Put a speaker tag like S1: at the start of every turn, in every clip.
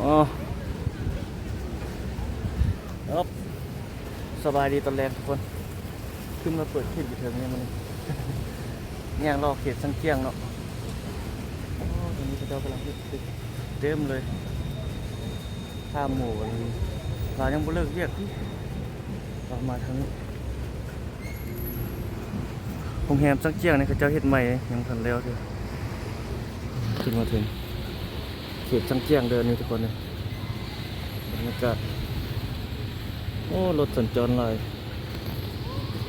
S1: อ๋อครับสบายดีตอนแรกทุกคนขึ้นมาเปิดคลิปอยู่เถิงเนี่ยมันย่างรอเขตสังเกียงเนาะโอ้ตอนนี้พระเจ้ากำลังเต็มเลยข้ามหมู่เรายังบ่เลิกเรียกเรามาทางนี้โรงแรมสังเกียงนี่เขาเจ้าเฮ็ดใหม่ยังทันแล้วเถอะขึ้นมาถึงเขตสังเกียงเดินนี่ทุกคนเลยบรรยากาศโอ้รถสัญจรเลย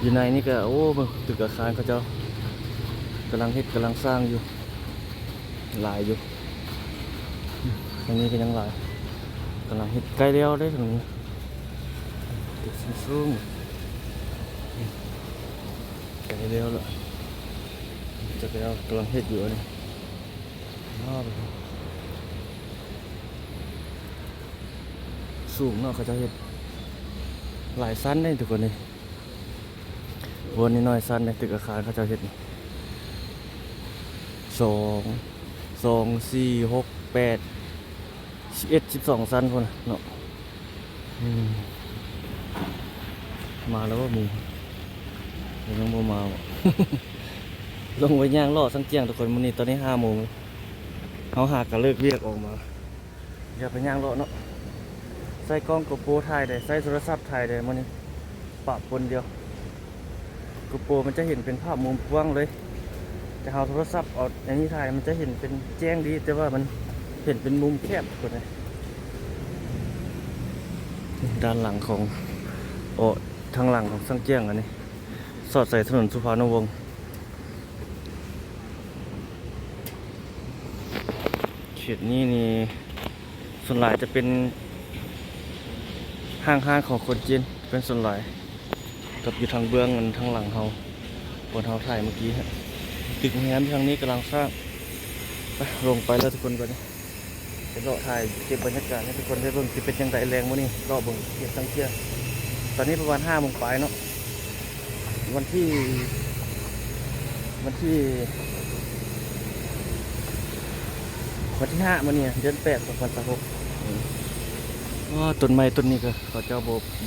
S1: อยู่ในนี่ก็โอ้ตึกอาคารเขาเจ้ากำลังเฮ็ดกำลังสร้างอยู่หลายอยู่ตรงนี้ก็ยังหลายกำลังเฮ็ดใกล้แล้วได้ตรงนี้ตึกสูงใกล้แล้วละจะแล้วกำลังเฮ็ดอยู่นี่สูงเนาะเขาจะเฮ็ดหลายชั้นได้ทุกคนนี่วนนิดหน่อยชั้นในตึกอาคารเขาจะเฮ็ด2 4 6 8 11 12ชั้นคนเนาะมาแล้วว่ามียังบ่มา ลงไปย่างล่อสังเกียงทุกคนมื้อนี้ตอนนี้5 โมงเขาหากกันเลิกเรียกออกมาอย่าไปย่างล่อเนาะใส่กล้องโกโปรถ่ายได้ใส่โทรศัพท์ถ่ายได้มื้อนี้ปะปนเดียวโกโปรมันจะเห็นเป็นภาพมุมกว้างเลยแต่เอาโทรศัพท์เอาอันนี้ถ่ายมันจะเห็นเป็นแจ้งดีแต่ว่ามันเห็นเป็นมุมแคบกว่านี้ด้านหลังของทางหลังของสังเกียงอันนี้สอดใส่ถนนสุภาณวงศ์เขตนี้นี่ส่วนหลายจะเป็นห้างของคนจีนเป็นส่วนหลายกับอยู่ทางเบื้องมันทางหลังเขาบนเขาถ่ายเมื่อกี้ฮะตึกโรงแรมทางนี้กำลังสร้างไปลงไปแล้วทุกคนไปนี่ไปเลาะถ่ายเก็บบรรยากาศให้ทุกคนได้เบิ่งที่เป็นยังไงแรงวะนี่เลาะเบิ่งเก็บสังเกียงตอนนี้ประมาณ5 โมงปลายเนาะวันที่5มื้อเนี่ยเดือน8 2026ต้นไม้ต้นนี้ก็เขาเจ้า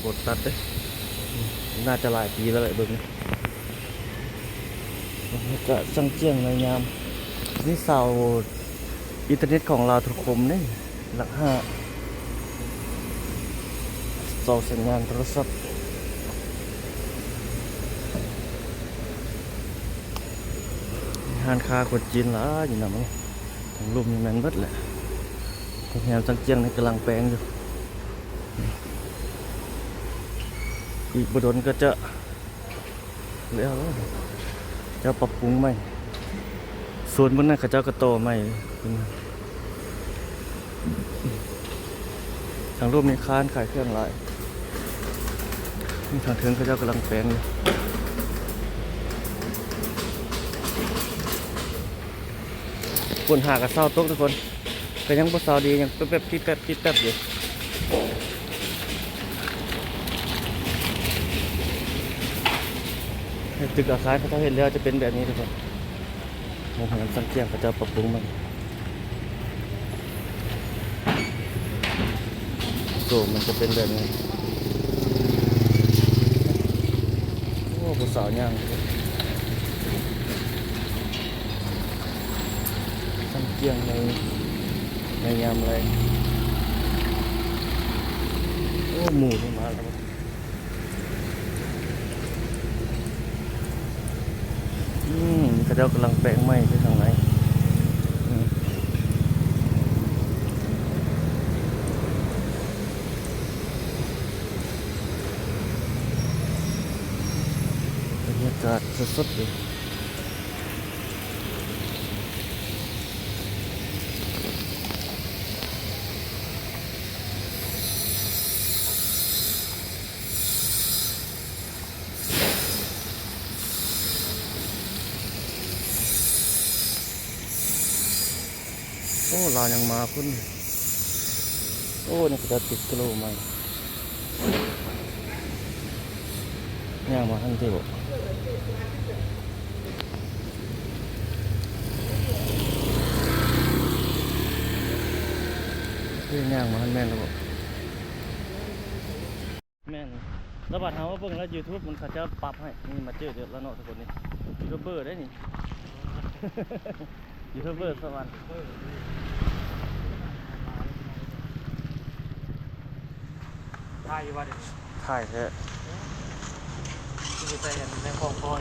S1: บดตัดเด้น่าจะหลายปีแล้วแหละเบิ่งนี่ก็สังเกียงในยามนี่เสาอินเทอร์เน็ตของเราทุกคมนี่หลัก5เสาสัญญาณโทรศัพท์ร้านค้าคนจีนหลายอยู่นะมั้งทางลุ่มนี่แม่นเบิดแหละโรงแรมสังเกียงนี่กำลังแปลงอยู่อีกบ่ดนก็จะแล้วจะปรับปรุงใหม่ส่วนบนนั้นเขาเจ้าก็โตใหม่ทางรูปมีค้านขายเครื่องหลายนี่ทางเทิงเขาเจ้ากำลังแปลงอยู่ฝนหากระเซ้าตกทุกคนก็ยังบ่เซ้าดียังแป๊บๆแป๊บอยู่ตึกอาคารเขาเห็นแล้วจะเป็นแบบนี้ทุกคนโรงแรมสังเกียงเขาจะปรับปรุงมันโซ่มันจะเป็นแบบนี้โอ้ผู้สาวย่างสังเกียงในยามอะไรโอ้หมูนี่มาแล้วเขาเจ้ากำลังแปลงไม้ไปทางไหนบรรยากาศสดๆเลยโอ้เรายังมาพุ่นโอ้นี่ก็จะติดกิโลใหม่ย่างมาทันทีบ่ เรื่องย่างมันแม่นแล้วบ่แม่นแล้วบัดเฮาว่าเบิ่งแล้ว YouTube มันเขาจะปรับให้นี่มาเจอเดือดแล้วเนาะทุกคนนี่ยูทูบเบอร์ได้นี่ ยูทูบเบอร์สวรรค์
S2: ถ่ายอยู่ว่าเดี๋ยว
S1: ถ่ายแท้
S2: มีใจเห็นในคลองคอย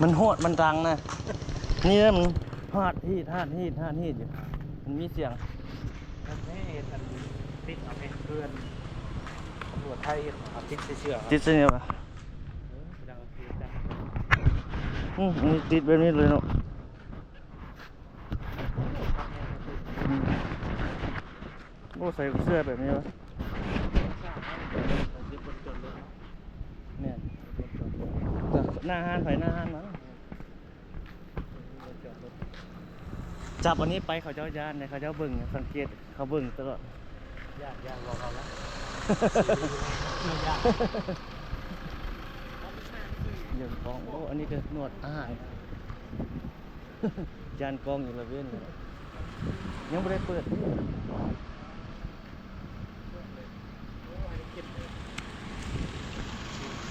S1: มันโหดมันดังนะ นี่นะมันฮาดฮีดอยู่มันมีเสียง
S2: มันไม่เห็นมันติดเอาเองเพื่อนตำรวจไทยเห็นเอาติดเชื่อ
S1: ติดเสียงป่ะ
S2: ดังเสียจัง
S1: นี่ติดแบบนี้เลยเนาะโอ้ใส่เสื้อแบบนี้วะเนี่ยหน้าห้านไฟหน้าห้านมั้งจับอันนี้ไปเขาเจ้าย่านเนี่ยเขาเจ้าเบิ่งสังเกตเขาเบิ่งตลอด
S2: ยากบอกเราแล้วยาก
S1: เยี่ยมกองโอ้อันนี้ก็นวดอาหาร จานกองอยู่ละเว้นเลยยังไม่ได้เปิด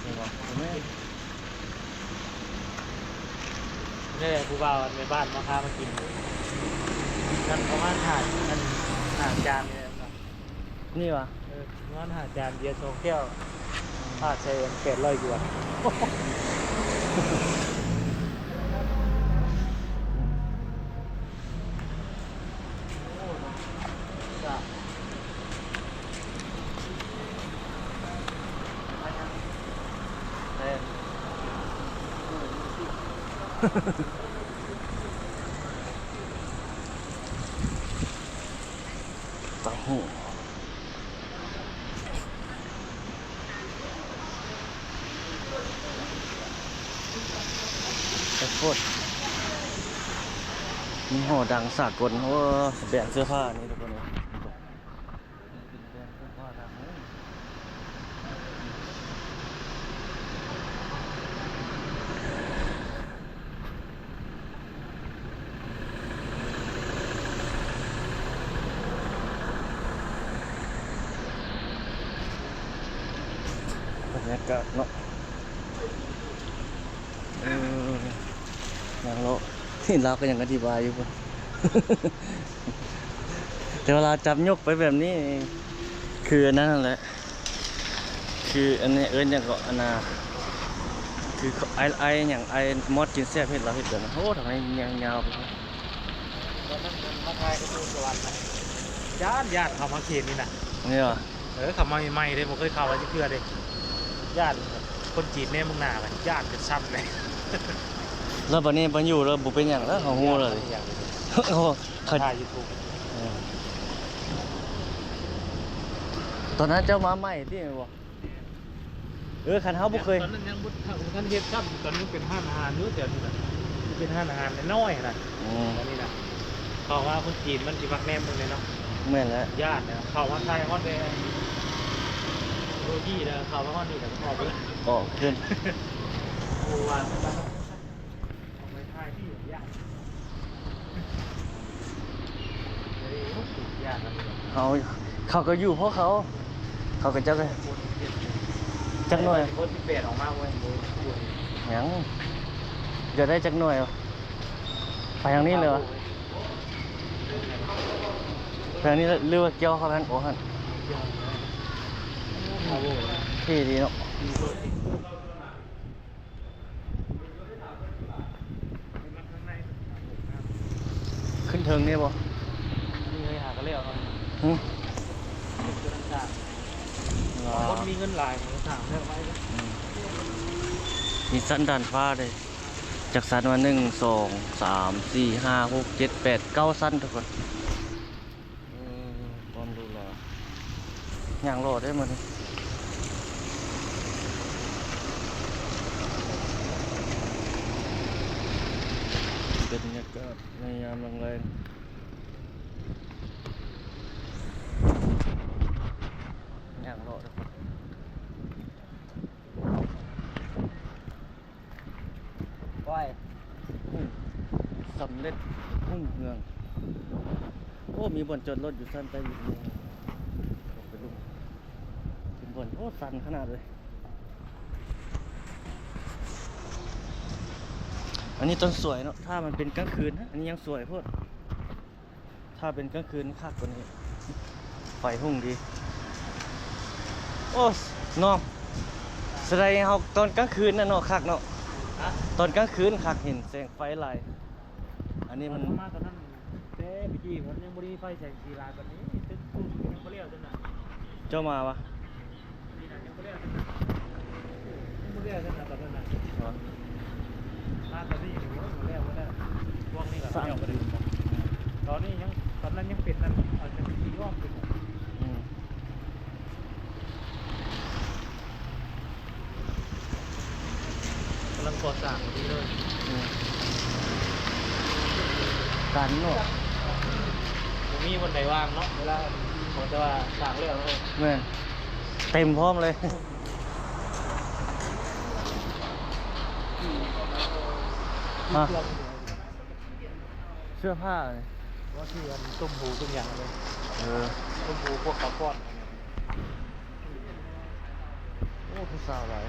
S1: นี่บอกแม่
S2: นี่แหละครูบาในบ้านมาพามากินนั่นประมาณหาจานเนี่ย
S1: นี่วะ
S2: งั้นหาจานเบียร์โซแก้วผ้าเซน800 หยวน
S1: เต้าหู้แต่โคตรมีห่อดังสากลโอ้แบรนด์เสื้อผ้านี่ทุกคนเลยแบรนด์เสื้อผ้าดังเลยบรรยากาศเนาะอย่างเราที่เราก็ยังอธิบายอยู่ป่ะ แต่เวลาจับยกไปแบบนี้คืออันนั้นนั่นแหละคืออันนี้อย่างก็อันน่ะคือไออย่างไอมอดกินแซ่บเห็ดเราเห็ดเดี๋ยวนะโอ้ทำไมยาวๆไปเลย
S2: ตอนนั้นมันมาทายก็ดูสวรรค์นะญาติเขามาเขตนี่นะ
S1: นี่วะ
S2: เขามาใหม่ๆเลยผมเคยเข้าไว้ที่เพื่อเลยญาติคนจีนเนี่ยมึงหนากันญาติเป็นซ้ำเลย
S1: แล้ววันนี้มันอยู่แล้วบุเป็นอย่างแล้วเขางูเลย
S2: อย่าง
S1: โอ้เขา
S2: ถ่ายยูทูบ
S1: ตอนนั้นเจ้ามาใหม่ที่ไหนวะคันเฮาบ่เคย
S2: ตอนนั้นยังบุท่านเฮ็ดซ้ำตอนนี้เป็นห้านอาหารนู้นเดี๋ยวนี้นะเป็นห้านอาหารน้อยนะตอนนี้นะเขาว่าคนจีนมันจีบักแนมมึงเลยเนาะ
S1: แม่นแล้ว
S2: ญาติเนี่ยเขาว่าไทยฮอดเลยโรยี่นะเขาว่าฮอดนี่แต่ก็พอไปเลย
S1: ก็ขึ้น
S2: โอ้วันเอาไปถ่ายที่ญาติญาตินะ
S1: เขาก็อยู่เพราะเขาก็เจ้าก็จักหน่อย
S2: คนที่เปลี่ยนออกมาเว้ย
S1: หยังจะได้จักหน่อยวะไปทางนี้เลยวะไปทางนี้เรือว่าเกี่ยวเข้าทางโอ้ฮันที่ดีเนาะขึ้นเทิงนี่บ่
S2: นี่เลยหาก็เรียกเขา
S1: หึ
S2: คือต่างๆคนมีเงินหลายของต่างเลือกไว้
S1: มีสั้นด่านฟ้าเลยจากสั้นมา1 2 3 4 5 6 7 8 9สั้นทุกคนความดูแลอย่างโหลดได้หมดเลยเป็นบรรยากาศในยามแรงๆอย่างโหลดทุกคนไหวสำเร็จหุ่งเมืองโอ้มีบ่อนจอดรถอยู่สั้นไปอยู่นี่ อ้สั่นขนาดเลยอันนี้ต้นสวยเนาะถ้ามันเป็นกลางคืนนะอันนี้ยังสวยโพดถ้าเป็นกลางคืนคักกว่านี้ไฟหุ่งดีโอ้น้องแสดงเขาตอนกลางคืนน่ะเนาะคักเนาะ
S2: ฮะ
S1: ตอนกลางคืนคักเห็นแสงไฟลายอันนี้มัน
S2: มาตอนนั้นเต้พี่กี้มันยังบริไฟแสงสีลายแบบนี้ตึ้งตุ้งยังบ่เลี้ยวจนน่ะ
S1: เจ้ามาวะ
S2: นี่น่ะยังบ่เลี้ยวจนน่ะยังบ่เลี้ยวจนน่ะตอนนั้นน่ะมาตอนนี้อยู่บ่เลี้ยวบ่ได้พวกนี้ก็เลี้ยวบ่ได้ตอนนี้ยังตอนนั้นยังเป็นนั่นเอาจะมีย้อมเป็น
S1: อืม
S2: กำลังก่อสร้างอยู่เลย
S1: อืมกันเนาะ
S2: บ่มีวันใดว่างเนาะเวลาผมจะว่าสร้างเรื่องเลย
S1: แม่นเต็มพร้อมเลยฮะเสื้อผ้าเลย
S2: ว่าที่อันต้มหูต้มยำเลย
S1: เออ
S2: ต้มหูพวกข้าวก้อน
S1: โอ้ผู้สาวหลาย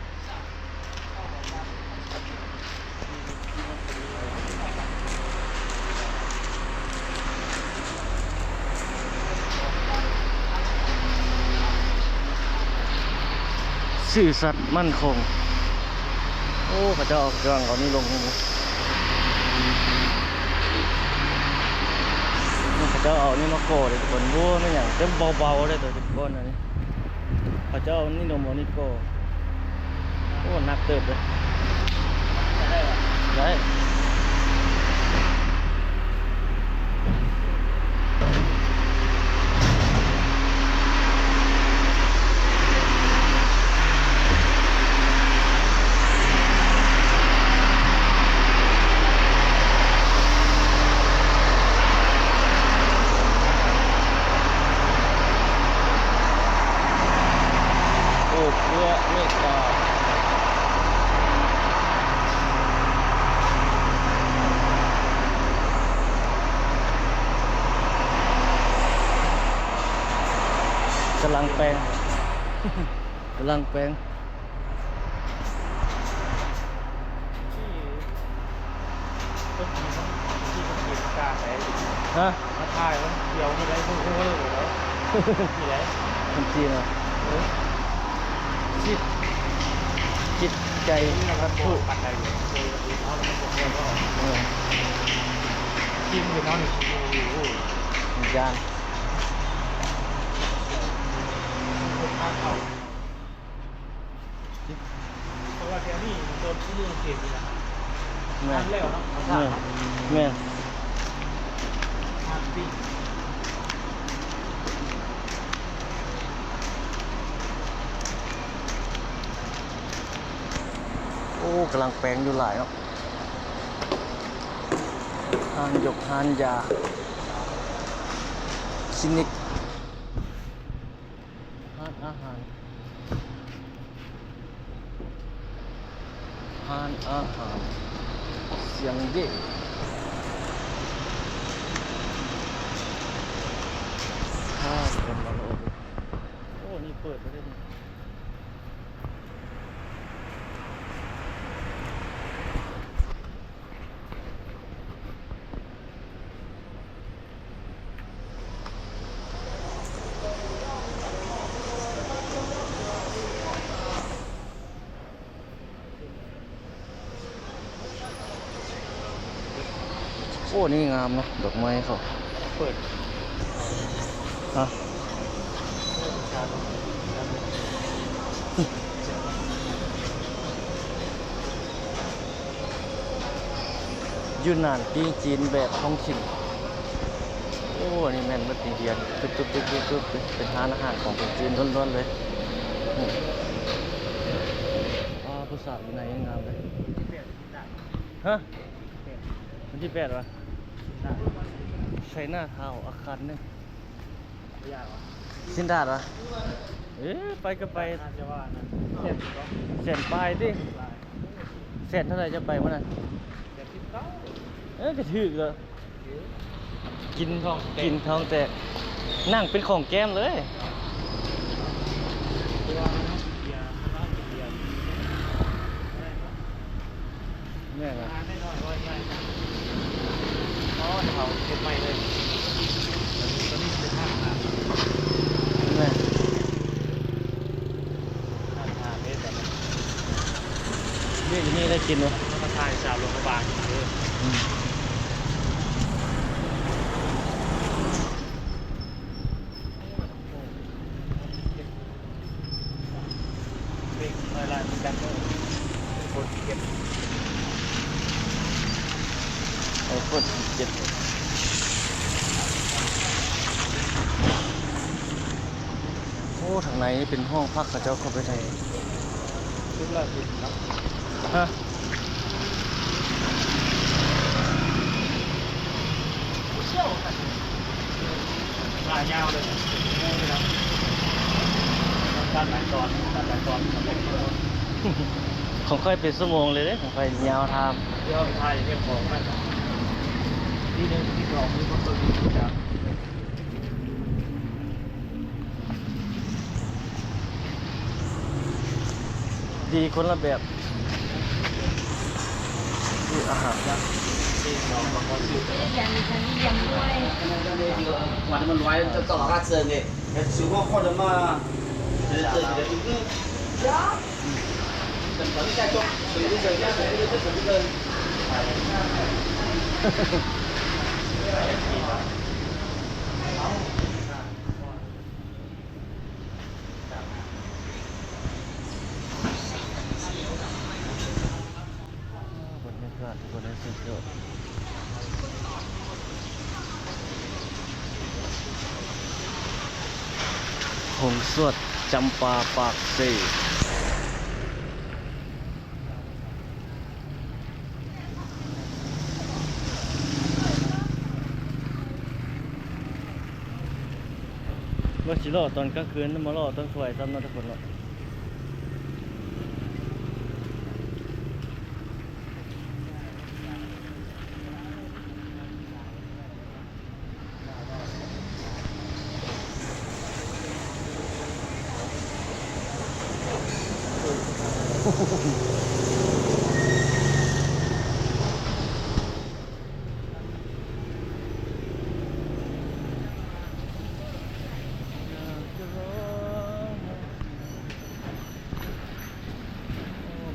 S1: ซื่อสัตย์มั่นคงโอ้พระเจ้าเอาเครื่องเขานี่ลงนี่พระเจ้าเอานี่มาโกดเลยทุกคนวัวไม่อย่างเต็มเบาๆเลยตัวทุกคนอันนี้พระเจ้าเอานี่นมเอานี่โกโอ้หนักเติบเลย
S2: ได้ปะ
S1: ได้โอ้เพื่อเมตตากำลังแปลง กำลังแปลง
S2: ที่ต้นทีมันที่มันกินกลางไหน
S1: ฮะ
S2: มาถ่ายมันเดียวไม่ได้พูดเลยแล้วที่ไหน
S1: คนจีนเหรอจิตจิตใจ
S2: นี่
S1: วั
S2: มัน
S1: ต
S2: โผ
S1: ถุ
S2: ปัดอะไรอยู่เลยดูเขาแล้วมันบอกว่าก็
S1: เออ
S2: กินคือน้องหนึ่งอยู่
S1: วิญญาณ
S2: ทางเขาเพราะว่าแกนี่โดนที่เรื่องเสียงนี่นะ
S1: แม่
S2: ทานแล้วเนาะ
S1: แม่แม่
S2: ทานปี
S1: โอ้กำลังแปลงอยู่หลายเนาะฮานหยกฮานยาคลินิกฮานอาหารฮานอาหารเสียงเย่ข้าวคนละโลโอ้นี่เปิดไปได้ดิโอ้นี่งามเนาะดอกไม้เขา
S2: เปิด
S1: ฮะยูนนานปีจีนแบบท้องถิ่นโอ้อันนี่แม่นเมื่อปีเดียนตึ๊บเป็นร้านอาหารของคนจีนล้วนๆเลยผู้สาวอยู่ไหนยังงามเลย
S2: ที่เปลี่ยนได้
S1: ฮะ
S2: เปลี่ยน
S1: วันที่8วะ
S2: ได้
S1: ใช้หน้าเท้าอาคารนึง
S2: ไม่ยากวะ
S1: สินดาดวะเอ๊ะไปก็ไป
S2: น่าจะว่านะเสร็จก็
S1: เส้นปลายดิ
S2: ได้
S1: เส้นเท่าไหร่จะไปวะน่ะ
S2: เดี๋ยวคิดเขา
S1: กระถือเลยกิน
S2: ท้องแตก
S1: กินท้องแตกนั่งเป็นของแก้มเลย
S2: ที่ว่า
S1: แม่ง
S2: งา
S1: อ่ะ
S2: นไม่น้อยร้อยง่ายอ๋อเขาเก็บใหม่เลยตอนนี้เป็นห้างนะ
S1: แม่
S2: 5 เมตรแบบนี้
S1: เรียกอย่างนี้ได้กินวะ
S2: มาถ่ายจากโรงพยาบาลเบรกอะไรดันเลยคนเก็บ
S1: เอาคนเจ็บโอ้ทางในนี่เป็นห้องพักเขาเจ้าเข้าไปใน
S2: ชุดละ10ครับ
S1: ฮะ
S2: ลายยาวเลยนะครับด้านหลังตอนทำเป็น
S1: ของค่อยเป็นชั่วโมงเลยเด้ของค่อยยาวทาม
S2: เดี๋ยวถ่ายเรื่องของมันที่หนึ่งที่สองมีคนตัวนี้จาก
S1: ดีคนละแบบนี่อาหารนะ
S2: ที่สองบางคนซื้อ
S3: 完他们来这到哪嘎子呢？手光或者嘛，这个就是，等等一下做，水的水下水的这什么的。
S1: บรรยากาศคนในสุดยอดหงสวดจำปาปากเซ่ว่าสิรอตอนกลางคืนมารอตอนสวยซ้ำนะทุกคนเนาะ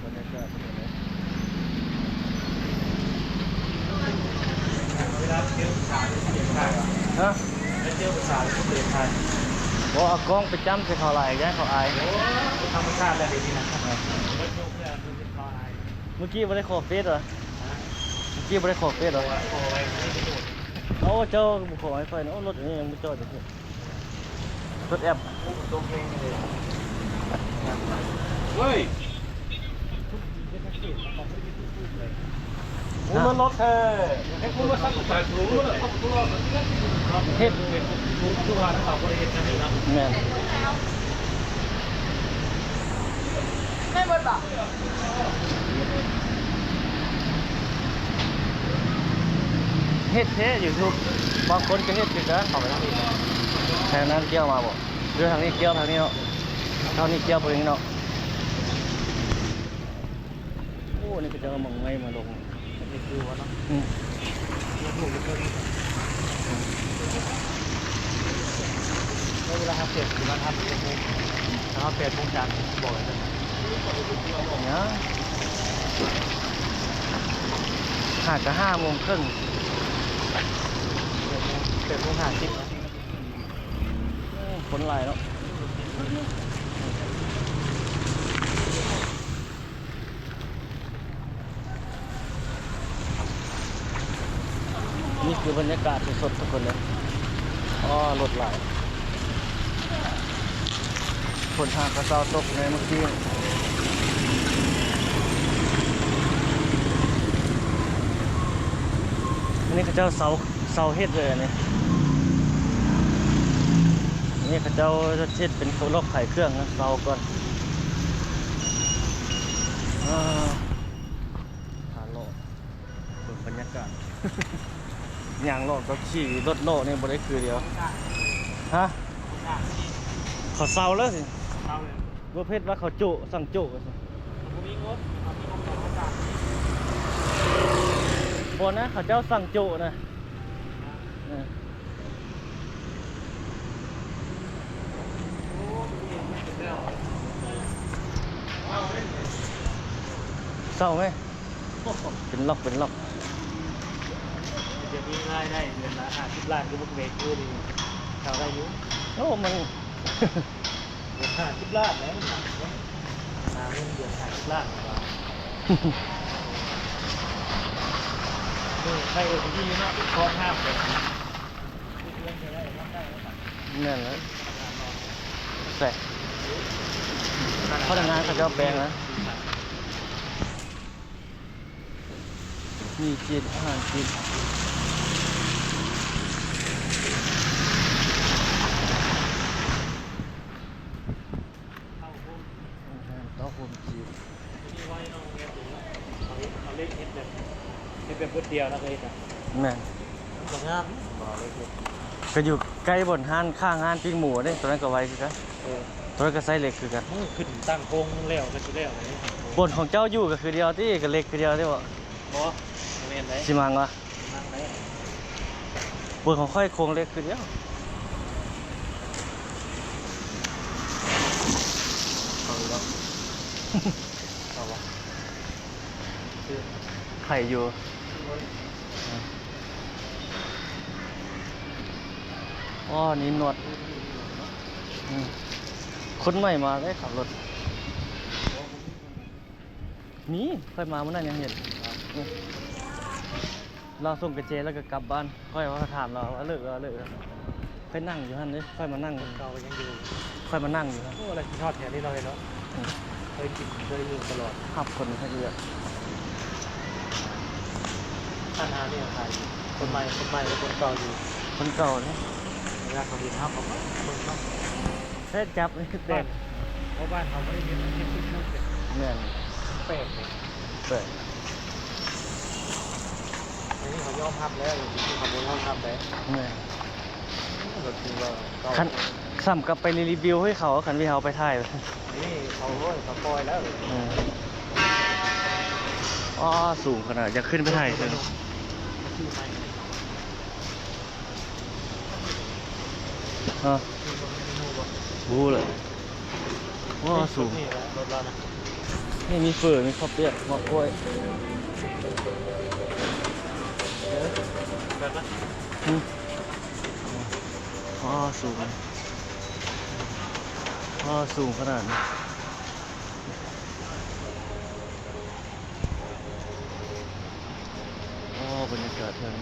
S1: บรรยากาศเป็นยังไง
S2: เวลาเที่ยวสายเปลี่ยนท่า
S1: ฮะ
S2: แล้วเที่ยวสายก็เปลี่ยนท่า
S1: บอกเอากล้องไปจ้ำใส่เขาไหล่ย้ายเขาอาย
S2: โอ้ธรรมชาติแล้วดีนะรถยกเพื่อคือเป็นคอไอ
S1: เมื่อกี้ไม่ได้ขอเฟซเหรอเมื่อกี้ไม่ได้ขอเฟซเหรอ
S2: โอ้ยไม่ประโยชน์
S1: เอาเจ้าขอไอไฟนะรถอันนี้ยังไม่จอดอยู่รถแอป
S2: ตรงเพลงเลย
S3: 喂，
S2: ผมมันรถเธอให้คุณมาสักสายสูงเลยเขาตัว
S1: เฮ็ด
S2: ทุกวันเขาบริเวณนั้นเลยนะ
S1: แม่น
S4: ไม่หมดหรอ
S1: เฮ็ดเท่อยู่ทุกบางคนก็เฮ็ดคือกัน
S2: เขาไปทางนี้
S1: ทางนั้นเกี่ยวมาบ่หรือทางนี้เกี่ยวทางนี้เนาะทางนี้เกี่ยวไปนี้เนาะโอ้นี่ก็จะเอาหมองไม้มาลง
S2: นี่คือว่าเนาะ
S1: อืม
S2: เวลาเขาเปลี่ยนคือว่าทำเป็นมุมถ้าเขาเปลี่ยนมุมจากบอกเลยนะ
S1: เนี่ยหาดจะ5 โมงครึ่ง
S2: เปลี่ยนมุมหาจิ๊บนะ
S1: คนหลายเนาะนี่คือบรรยากาศสดๆทุกคนเลยอ๋อรถหลายฝนหากระเซาตกในเมื่อกี้อันนี้เขาเจ้าเสาเฮ็ดเลยอันนี้อันนี้เขาเจ้าจะเฮ็ดเป็นโซล็อกไข่เครื่องนะเสาก่อนหาโลดเปิดบรรยากาศ อย่างโลดก็ขี่รถโลดนี่บ่ได้คือเดียวฮะเขาเสาแล้วสิ
S2: เอาเลย
S1: ว่าเพชรว่าเขาจุสั่งจุ
S2: ผมมีงบเอามีงบต่อมาจาก
S1: บนนะเขาเจ้าสั่งจุนะเศร้าไหมเป็นล็อกเป็นล็อก
S2: จะมีรายได้เดือนละ50 ล้านก็บุกเบรกคือดีเขาได้อยู่
S1: โอ้มัน
S2: เดือน50 ล้านแล้วหนักนะเงินเดือน50 ล้านกว่าใครที่นี่เนาะคล้องห้ามเลยเดือนจะได้รับได้แล้ว
S1: นั่นแหละแต่พนักงานเขาเจ้าแปลงนะมีจีนอาหารจีนเต้าหู้จีน
S2: นี่ไว้น้องเงี้ยเอาเล็กเฮ็ดแบบพุทเดียวนะเคยจ้ะ
S1: แม่น
S2: สวยงามต่อเล็ก
S1: ก็อยู่ใกล้บนห้านข้างห้านปิ้งหมูเด้ตัวนั้นก็ไว้คือกันตัวนั้นก็ไซส์เล็กคือกัน
S2: ขึ้นตั้งโค้งแล้วก็จะแล้วเลย
S1: บนของเจ้าอยู่ก็คือเดียวที่ก็เล็กคือเดียวที่บ่
S2: บอเรียนได้
S1: สิมังวะ
S2: นั่งได้
S1: บนของค่อยโครงเล็กคือเดียว
S2: เอาแล้วเอาวะ
S1: ไข่อยู่อ๋อนี่หนวดคนใหม่มาได้ขับรถนี่ค่อยมาเมื่อนั้นยังเห็นเราส่งกระเจแล้วก็กลับบ้านค่อยว่าถามเราว่าเลิกค่อยนั่งอยู่ฮั่นนี่ค่อยมานั่ง
S2: เก่ายังอยู่
S1: ค่อยมานั่งอยู่ฮั่น
S2: โอ้อะไรที่ชอบแถวนี้เราเลยเนาะเคยกินเคยอยู่ตลอด
S1: ขับคนค่อยเยอะ
S2: ท่านอาเนี่ยใครคนใหม่และคนเก่าอยู่
S1: คนเก่าเนี่ย
S2: เวลาเขาดีทับเขาก็มึงเนาะ
S1: แค่จับนี่เด็ก
S2: เพราะบ้านเขาไม่ได้เห็นมันเห็นทุกๆเลย
S1: แม่น
S2: แปลกเลย
S1: เปิด
S2: อันนี้เขายอมรับแล้วที่เขาไม่ยอมรับแล้ว
S1: แม่น
S2: ก็คือว่าเก่า
S1: คันซ้ำกลับไปรีวิวให้เขาคันที่เขาไปถ่าย
S2: นี่เขาโอ้ยเขาปล่อยแล้ว
S1: อ๋อสูงขนาดจะขึ้นไปถ่ายเลย
S2: ชื่อใหม่
S1: ฮะ
S2: ชื่อคนไม่รู้ว่า
S1: บูเลยว้าสูง
S2: นี่แหละรถเรานะ
S1: นี่มีเฟื่อมีข้าวเปียกมะกล้วย
S2: แบบนั้น
S1: อ๋อสูงอ๋อสูงขนาดนี้อ๋อบรรยากาศทาง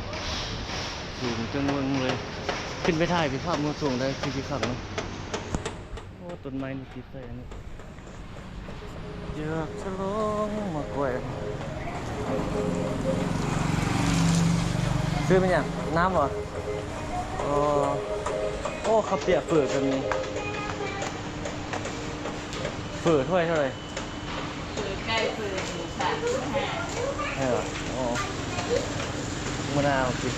S1: สูงจนเมืองเลย ขึ้นไปถ่ายไปภาพมุมสูงได้คือที่ขับเนาะโอ้ต้นไม้นี่ติดใส่อันนี้อยากจะลองมากล้วยซื้อเป็นอย่างน้ำเหรออ๋อโอ้ข้าวเปียกเฟื่อกันมีเฟื่อถ้วยเท่าไหร่
S4: ฝืนไก่ฝืนหมูสัน5
S1: ใช่เหรออ๋อมะนาวกิน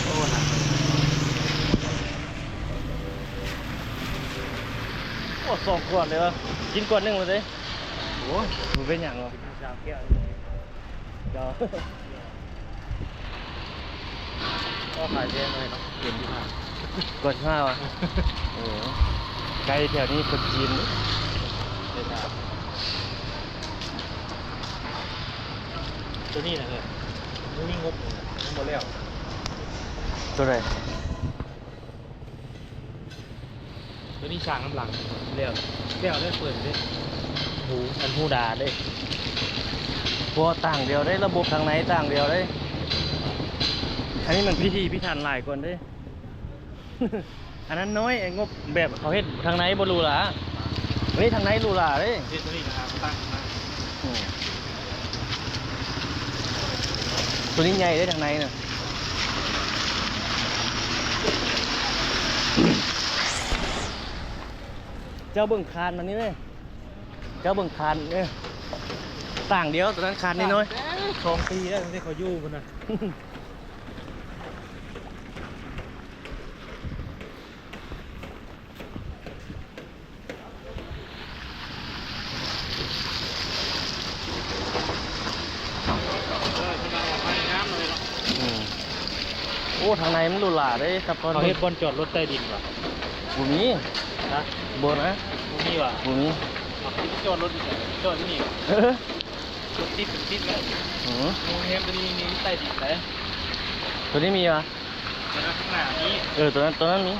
S2: โอ้หนัก
S1: โอ้สองขวดเลยวะกินขวดหนึงมาสิโอ้ยมันเป็นอย่างเหรอ
S2: ชาวแก้ว
S1: เดี๋ยว
S2: ก็ขายแย่เลยเนาะเกินที่ห้าก
S1: ดห้าวะโอ้ไกลแถวนี้คนจีน
S2: เดินทางตัวนี้นะเลยนี่งบหมดแล้ว
S1: ตัวไหน
S2: ตัวนี้ช้างน้ำหลังเลี้ยวได้เปิดด้วยหูอันหูดาได้
S1: พวกต่างเดียวได้ระบบทางไหนต่างเดียวได้อันนี้มันพิธีพิธันหลายคนได้ อันนั้นน้อยไอ้งบแบบเขาเฮ็ดทางไหนบ่รู้ล่ะเฮ้ยทางไหนรู้ล่ะเด้
S2: ตัวนี้นะครับตั้งมา
S1: อืมตัวนี้ใหญ่ได้ทางไหนน่ะเจ้าเบิ่งคานมันนี่เว้ยเจ้าเบิ่งคานเนี่ยต่างเดียวตัวนั้นคานน้อย
S2: 2 ปีแล้วที่เขาอยู่กันนะ
S1: ๆ ทางในมันหรูหราได้ครับตอน
S2: เขาเฮ็ดบอนจอดรถใต้ดินว่ะ
S1: บุมี
S2: นะ
S1: บนนะ
S2: ตรงนี้ว่ะ
S1: บุมี
S2: เอาจอดรถจอดที่นี่
S1: เออ
S2: รถติดแล้ว
S1: หือ
S2: โรงแรมตัวนี้มีใต้ดินไหน
S1: ตัวนี้มีปะ
S2: แล้วข้างหน้านี้
S1: ตัวนั้นมี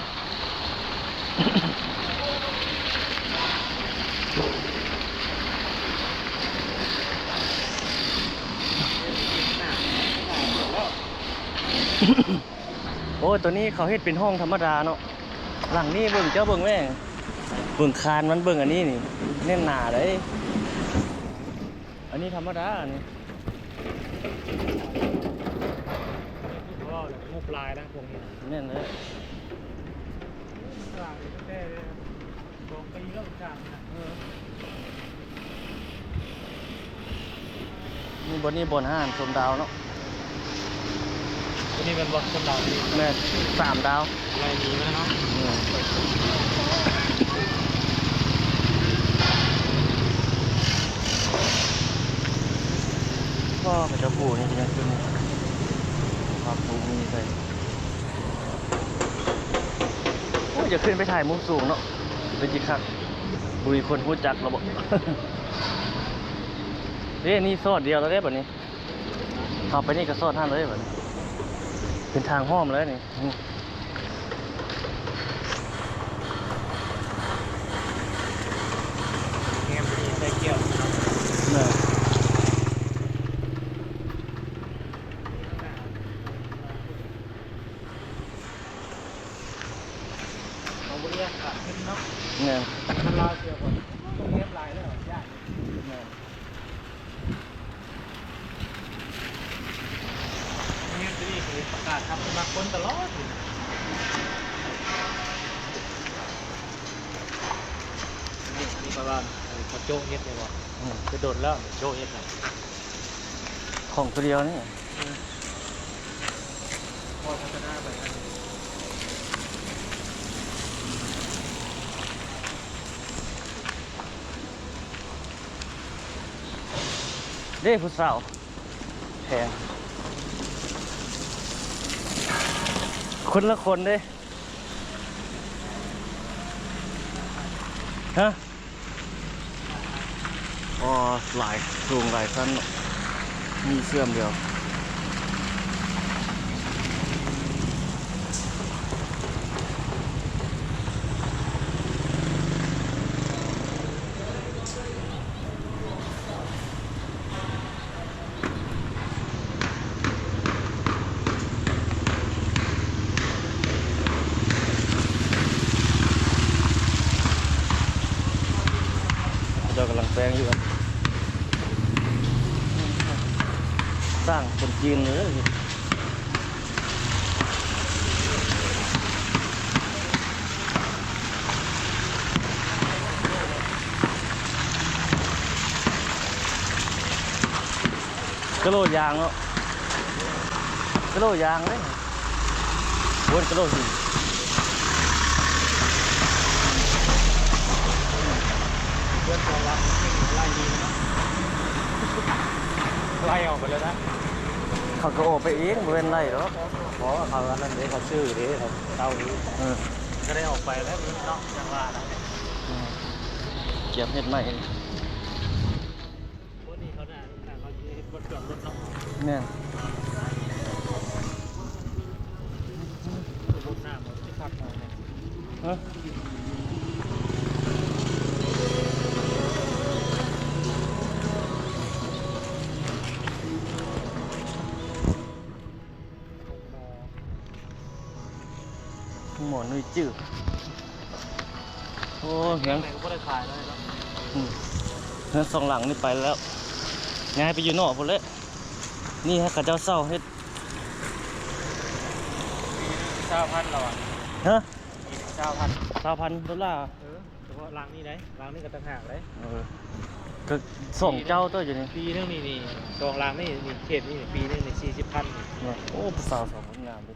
S1: โอ้ยตัวนี้เขาเฮ็ดเป็นห้องธรรมดาเนาะหลังนี้เบิ่งเจ้าเบิ่งแม่งเบิ่งคานมันเบิ่งอันนี้นี่แน่นหนาเลยอันนี้ธรรมดาอันนี้
S2: เพราะว่ามุกลายนะพวกนี้
S1: แน่นเลย
S2: ลายตั้งแต่2 ปีแล้วกลางนะ
S1: นี่บนนี้บนห้านชมดาวเนาะ
S2: ตัวนี้เป็นบอลคนดาวนี่
S1: แม่3 ดาว
S2: ลายนี้นะเนาะ
S1: ก็เป็นเจ้าปู่นี่ยังขึ้นความสูงมีใส่โอ้ยจะขึ้นไปถ่ายมุมสูงเนาะเป็นจิคักบุยคนพูดจักเราบอก นี่ซอดเดียวแล้วได้แบบนี้เอาไปนี่ก็ซอดท่านเลยแบบนี้เป็นทางห้อมเลยนี่
S2: แงมนี่ใส่เกี่ยว
S1: เนี่ย
S2: เอาเรียกขาขึ้นเนาะ
S1: เนี่ย
S2: มันลาเกี่ยวก่อนต้องเรียบลายแล้วยาก
S1: เนี่ย
S2: เงียบที่นี่คือประกาศทำสมัครคนตลอดนี่ประมาณเขาโจ๊กเฮ็ดเลยวะจะโดดแล้วโจ๊กเฮ็ดนะ
S1: ของตัวเดียวนี่
S2: พอพัฒนาไปอัน
S1: เด้ผู้สาวแพงคนละคนเด้ฮะอ๋อหลายสูงหลายชั้นเนอะมีเสื่อมเดียวเจ้ากำลังแปลงอยู่ครับสร้างคนจีนเลยกะโหลยางเนาะกะโหลยางเลยวนกะโหลหิน
S2: เพื่อนตัวรับไล่ดีนะไล่ออกไปแล้วนะ
S1: เขาก็โออกไปเองบริเวณไรหรอก
S2: เพราะเขาอันนั้นเด้เขาชื่อเด้เขาเต้านี้
S1: เออ
S2: ก็ได้ออกไปแล้วเนาะจังหวะนะ
S1: เก็บเห็ดใหม่
S2: พวกนี้เขาเนี่ยเขาจะบดจอดรถเนาะ
S1: เนี่ย
S2: รถหน้าหมดที่พักมาเนี่ย
S1: ฮะหมอนุ่ยจืดโอ้เหี้ยง
S2: ไหนก็ไม่ได้ขายเลยเนาะ
S1: เฮือนสองหลังนี่ไปแล้วง่ายไปอยู่นอกพุ่นเลยนี่ให้ข้าเจ้าเศร้าเฮ็ด
S2: 9,000เราอ่ะ
S1: ฮะ
S2: 9,000
S1: $1,000
S2: เฉพาะรางนี้ได้รางนี้ก็ต่างหากเลย
S1: เออก็ส่งเจ้าตัวอยู่นี่
S2: ปีนึงนี่สองรางนี่เขตนี่ปีนึงนี่40,000
S1: โอ้ผู้สาวสองคนงามดิ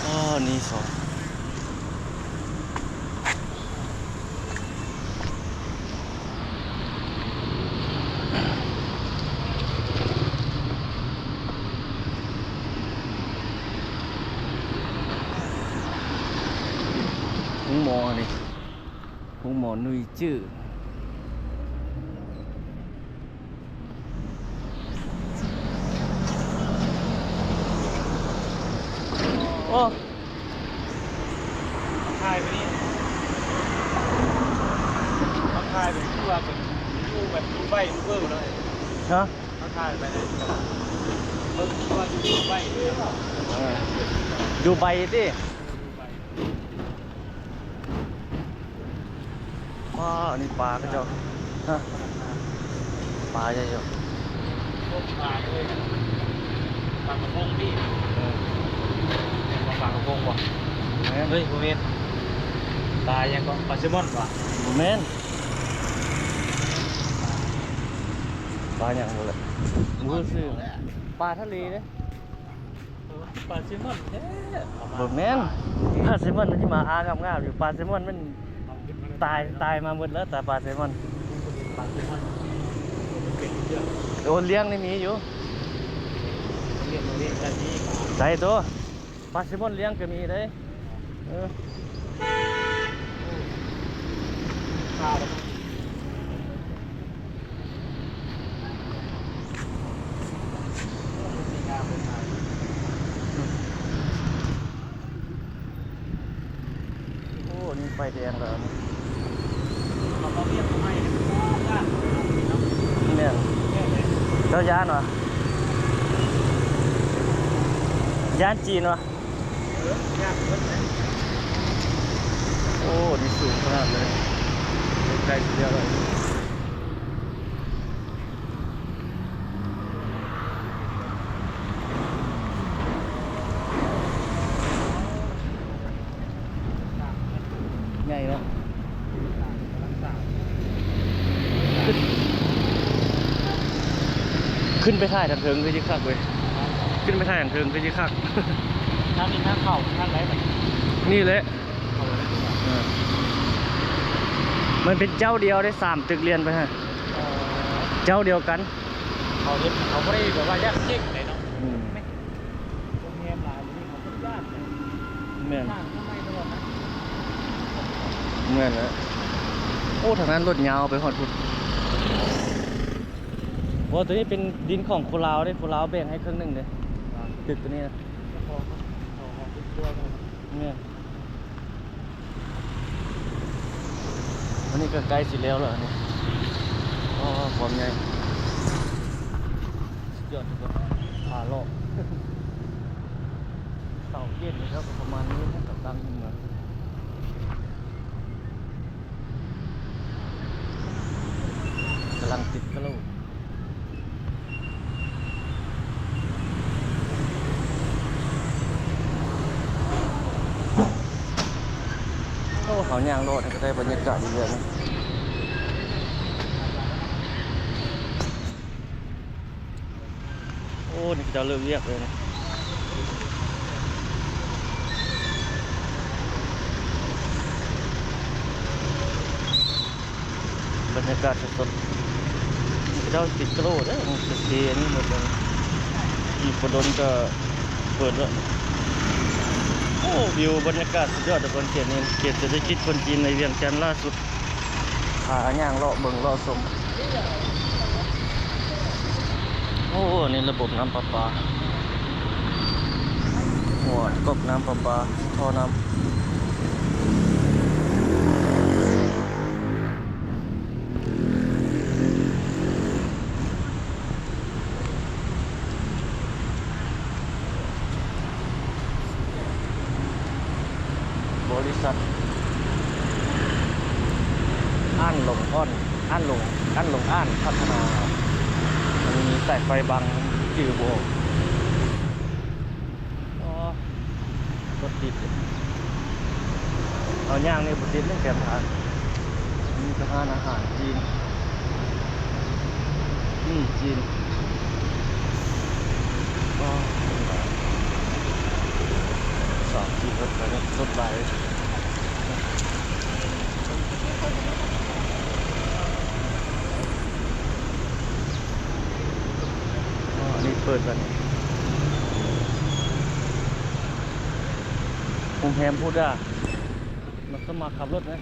S1: อ๋อนี่สอง อนุยจื้อโอ้
S2: ถ่ายไปนี่เขาถ่ายเป็นตัวเป็นดูแบบดูใบดูเบอร์เลย
S1: ฮะ
S2: เขาถ่ายไปเลยเบอร์ตัวดูใบเลย
S1: ดูใบดิ
S2: ดูใบ
S1: ว้าอันนี้ปลาก็เจ้าฮะปลาใหญ่เจ้า
S2: พวกปลาเลยปลากระพงพี่ปลากระพงว่ะ
S1: แม่น
S2: เฮ้ยผมเห็นปลายังก็ปลาแซลมอนว่ะ
S1: แม่นปลาอย่างหมดเลยมือซื้อปลาทะเลเนี่ย
S2: ปลาแซลมอนแท้
S1: บ่แม่นปลาแซลมอนมันที่มาอางามๆอยู่ปลาแซลมอนมันตายมาหมดแล้วแต่ปลาแซลมอน
S2: ปลาแซลมอนเป็นเยอะ
S1: โดนเลี้ยงนี่มีอยู่
S2: เรียกกันนี้
S1: ใส่ตัวปลาแซลมอนเลี้ยงก็มีเด้เออ
S2: ข้าว
S1: โอ้นี่ไฟแดงแล้วนี่
S2: เราเรียกทำไมกัน
S1: เนี่ยเจ้ายานวะยานจีนวะ
S2: ยากเพิ่มนะ
S1: โอ้นี่สูงขนาดเลยใกล้เดียวเลยใหญ่เนาะขึ้นไปถ่ายทางเทิงคือจิคักเว้ยขึ้นไปถ่ายทางเทิงคือจิคัก
S2: ท่านนี้ท่านเข่าท่านไรแบบ
S1: นี่แหละ
S2: เข่าอะไร
S1: มันเป็นเจ้าเดียวได้3 ตึกเรียนไปฮะเจ้าเดียวกัน
S2: เขาเห็นเขาไม่ได้แบบว่ายากเจ๊กเลยเนาะ
S1: อืม
S2: โรงแรมหลายนี่เขาเป็นญาติเลย
S1: แม่น
S2: ทางทำไมโดนนะ
S1: แม่นนะโอ้ทางนั้นรถยาวไปฮอดพุ่นโอ้ตัวนี้เป็นดินของโคลาวเด้โคลาวแบ่งให้ครึ่งหนึงเด้ตึกตัวนี้นะ
S2: พอเขาเป็นตัวเลย
S1: เนี่ยวันนี้ก็ใกล้สิแล้วเหรอนี่อ๋อความใหญ่สุดยอดทุกคนขาโลกเสาเย็นนี่ครับประมาณนี้ถ้ากับตั้งเหมือนกำลังติดกระโหลกโอ้เขาย่างโลดก็ได้บรรยากาศดีเลยนะโอ้นี่จะเริ่มเรียกเลยนะบรรยากาศสดๆนี่เราติดกระโหลกนะมันจะเทนี่หมดเลยอีกพอดนก็เปิดแล้วโอ้วิวบรรยากาศสุดยอดทุกคนเขตนี้เขตเศรษฐกิจคนจีนในเวียงจันทร์ล่าสุดขาย่างเลาะเบิ่งเลาะสมโอ้นี่ระบบน้ำประปาหัวกบน้ำประปาท่อน้ำบริษัทอ่านลงอ่านพัฒนามันมีสายไฟบังจือโบอ๋อรถติดเอาย่างนี่บติดเรื่องแกมทานมีสถานอาหารจีนนี่จีนก็3-4 รถไปแล้วรถไหลอันนี้เปิดกันผมแฮมพูดอ่ะมันสมัครขับรถไหม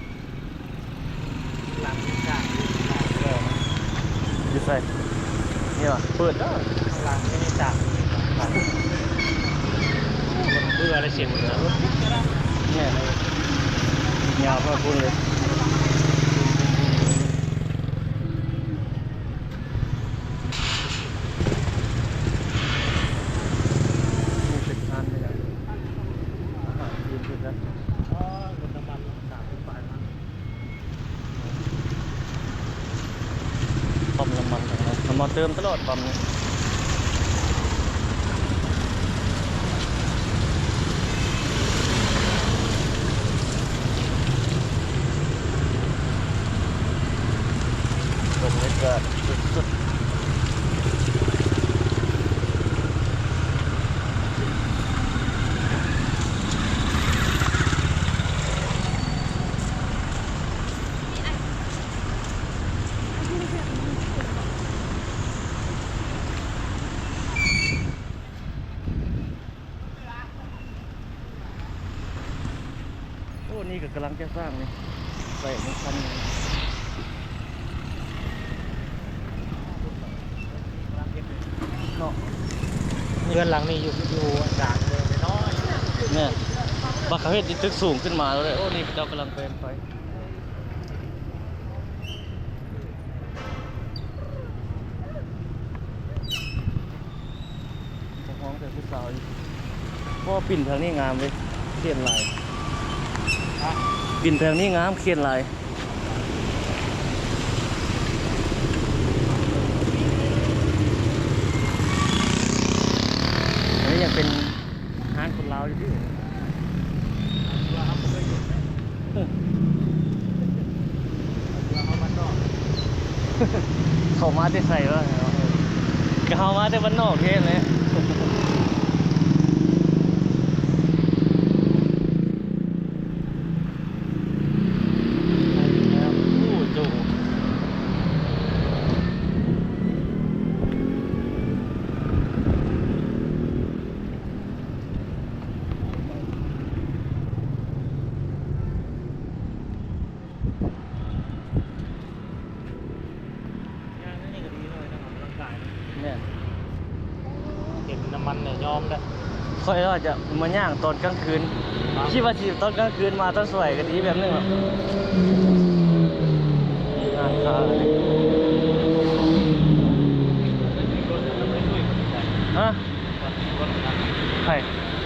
S2: หลังนี่จ้างแล้ว
S1: อยู่ใส่นี่ว่ะเปิดได้
S2: ข้างหลังไม่ได้จ้างมันเบื่ออะไรเสียงนะ
S1: เนี่ยยาวพอพูดเลยมีเป็นพันเลยอ่ะอาหารกินขึ้นแล้ว
S2: อ๋อรถน้ำมัน30 บาทนะ
S1: ปั๊มน้ำมันของเราเอามาเติมตลอดปั๊มเนี่ยบรรยากาศสุดๆโอ้นี่ก็กำลังจะสร้างนี่ใส่ในคันนี้เนาะ
S2: เรือนหลังนี่อยู่จางเลยน้อย
S1: เนี่ยบักเขาเฮ็ดตึกสูงขึ้นมาแล้วเลยโอ้นี่เจ้ากำลังเป็นไฟจะห้องแต่ผู้สาวอยู่เพราะว่าปิ่นทางนี้งามเลยเขียนลาย
S2: นะ
S1: ปิ่นทางนี้งามเขียนลายอันนี้ยังเป็นร้านคนลาวอยู่ที่
S2: ตัวเขาไม่เคยหยุดนะตัวเขาบ้านนอก
S1: เขามาแต่ใส่ว่าก็เขามาแต่บ้านนอกเท่เลยผู้จู
S2: งานนี่ก็ดีเลยนะออกกำลังกายนะ
S1: เนี่ย
S2: เห็นน้ำมันเนี่ยยอมได้
S1: ค่อยว่าจะมาย่างตอนกลางคืน
S2: ครับ
S1: คิดว่าสิตอนกลางคืนมาตอนสวยก็ดีแบบนึงหรอกงานค้าเลยฮะใคร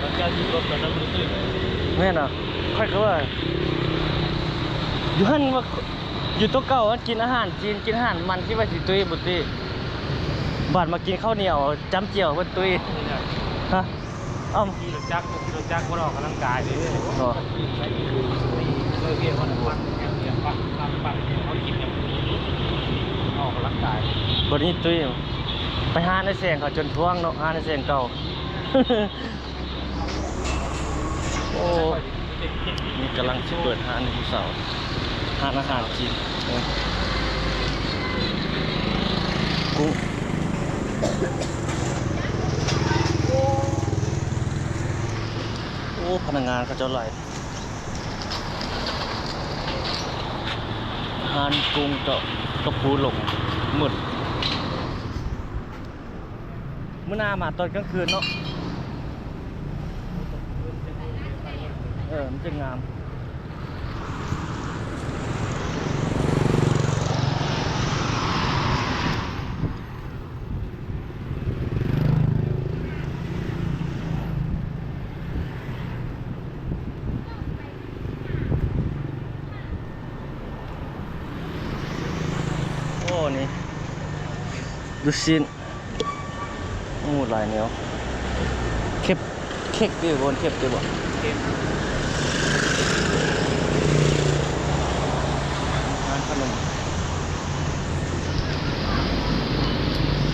S2: แล้วก็ที่รถกันนั้นมันตื้น
S1: แม่น่ะค่อยก็ว่าอยู่หันว่าอยู่โต๊ะเก่าว่ากินอาหารจีนกินอาหารมันคิดว่าสิตุ้ยบุตรีบาดมากินข้าวเหนียวจำเจียวว่าตุ้ย
S2: นี่แหละ
S1: ฮะอ้อม
S2: ขี่รถจักรก็ออกกำลังกายเลย
S1: อ๋อ
S2: เลิกเรียกว่าน้ำมันเนี่ยปักเขากินอย่างนี้ออกกำลังกาย
S1: บนนี้ตุ้ยไปหาในแสงเขาจนท่วงเนาะหาในแสงเก่า โอ้นี่กำลังจะเปิดร้านในภูเสาร้านอาหารจีนกุ้งโอ้พนักงานเขาเจ้าไหลอาหารกุ้งกระปูหลงหมึดเมื่อหน้ามาตอนกลางคืนเนาะมันจะงาม โอ้ นี่ดูสินโอ้หลายแนวเค้กดิบนเค้กดิบ่
S2: เก็บ
S1: ร้านขนม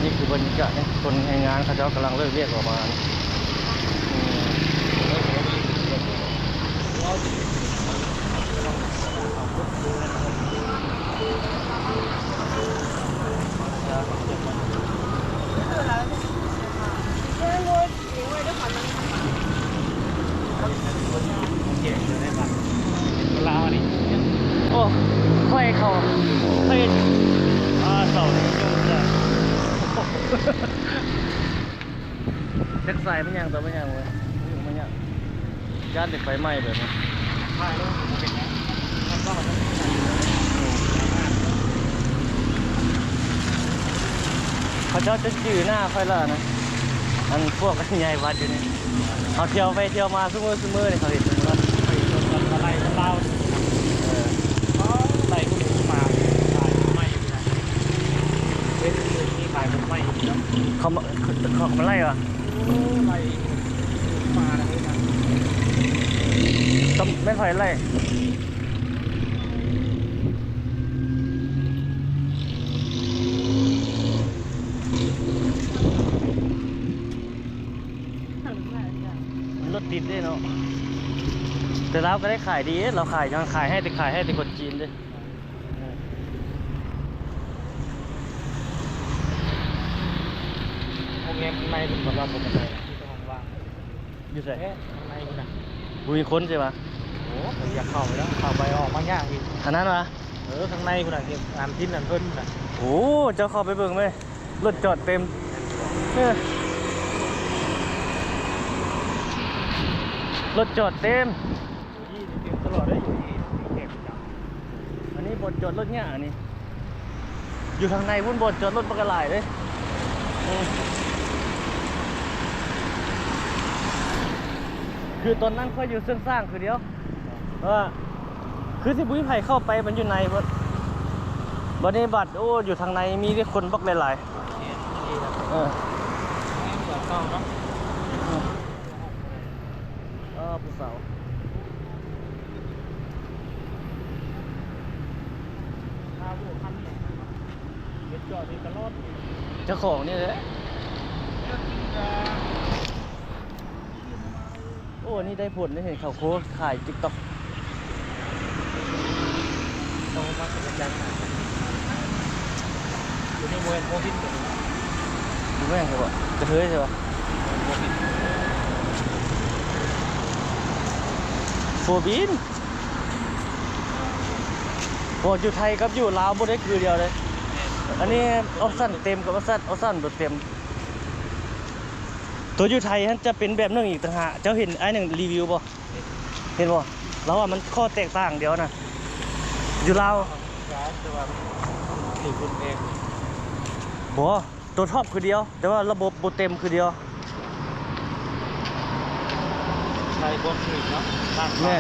S1: นี่คือบรรยากาศเนี่ยคนในงานเขาเจ้ากำลังเลิกเรียกออกมาอืมโอ้ค่อยเขา เฮ้ยเสานี่ยุ่งจ้ะจักใส่มันยังตัวมันยังเว้ยยุ่งมันยังย่านเด็กไฟไหม้แบบนี้
S2: ใช่แล้วเป็นไงมันก็มัน
S1: เขาเจ้าจะจื่อหน้าค่อยละนะอันพวกกันใหญ่วัดอยู่นี่เอาเที่ยวไปเที่ยวมาซุมือเนี่ยเขาเห็นมันว่า
S2: ไปโดนอะไรกันเล่าอะไรพวกนี้มาขายไม่อยู่นะเป็นที่ขายผมไม่อยู่แล้ว
S1: เขามาไล่เหรอ
S2: อะไรมาอะไรนะ
S1: ต้องไม่ค่อยไล่รถติดด้วยเนาะแต่เราก็ได้ขายดีเราขายยังขายให้แต่คนจีนด้วย
S2: โรงแรมข้างในเป็นแบบว่าผมอะไรที่ต้องว่าง
S1: อยู่ไหน
S2: เอ๊ะข้างในคุณน่ะ
S1: มีคนใช่ปะ
S2: โอ้ผมอยากเข้าไปแล้วเข้าไปออกมายากอีก
S1: อันนั้นวะ
S2: ข้างในคุณน่ะเก็บงานทิ้นนั่นเพิ่นน่ะ
S1: โอ้เจ้าเข้าไปเบิ่งไหมรถจอดเต็มรถจอดเต็ม
S2: ยี่เต็มตลอดได้อยู่ที่เก็บจัง
S1: อันนี้บนจอดรถเนี่ยอันนี้อยู่ทางในวุ่นบนจอดรถปกระไหลเลยคือตอนนั้นค่อยอยู่เส้นสร้างคือเดียวคือที่บุ้ยไผ่เข้าไปมันอยู่ในบัดนี้บัดโอ้อยู่ทางในมีที่คนบล็อกหลายๆ
S2: เข้าเนาะ
S1: ผู้สาว
S2: ข้าวพวกคันเนี่ยเก็บจอดที่ตลอด
S1: เจ้าของนี่เลยโอ้นี่ได้ผลได้เห็นเขาโค้ชขายติ๊กต็อก
S2: ต้องมาเป็นจังอยู่ในเมืองโควิด
S1: ดูแม่งใช่ปะกระเทยใช่ปะโฟบินโอ้อยู่ไทยกับอยู่ลาวบ่ได้คือเดียวเลยอันนี้ออปชั่นเต็มกับออปชั่นบ่เต็มตัวอยู่ไทยจะเป็นแบบนึงอีกต่างหากเจ้าเห็นไอ้หนึ่งรีวิวป่ะเห็นป่ะแล้วว่ามันข้อแตกต่างเดียวนะอยู่ลาว
S2: แต่ว่าตีคุณเอง
S1: บ่ตัวท็อปคือเดียวแต่ว่าระบบบ่เต็มคือเดียว
S2: ใช้บนถึงเนาะทาง
S1: แม่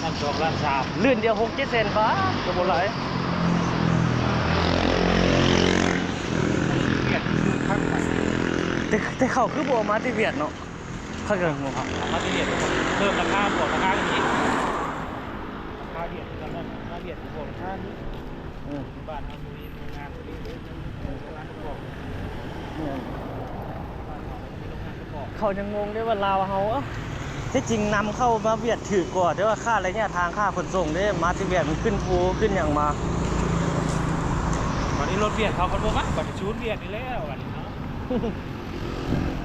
S2: ทาง2 ล้าน 3
S1: ลื่นเดียว6-7เซนฟ้าก็บ่หลาย
S2: เกียรติคือข้างไหน
S1: แต่เขาคือบ่มาที่เวียดเนาะเขาก็งงครับ
S2: มาที่เดียดเพิ่มราคาบวกราคาอย่างนี้ราคาเดียดกันนั่นราคาเดียดบวกราคานี้บ้านทำมีโรงงานที่โรงงานประกอบบ้านเรามีโรงงานประกอบ
S1: เขายังงงได้ว่าลาวเฮาที่จริงนำเข้ามาเวียดถือกว่าแต่ว่าค่าอะไรเนี่ยทางค่าขนส่งได้มาที่เวียดมันขึ้นภูขึ้นอย่างมา
S2: ตอนนี้รถเบียดเขาคนบอกว่าบัตรชูนเบียดนี่แล้วอันนี้เนาะ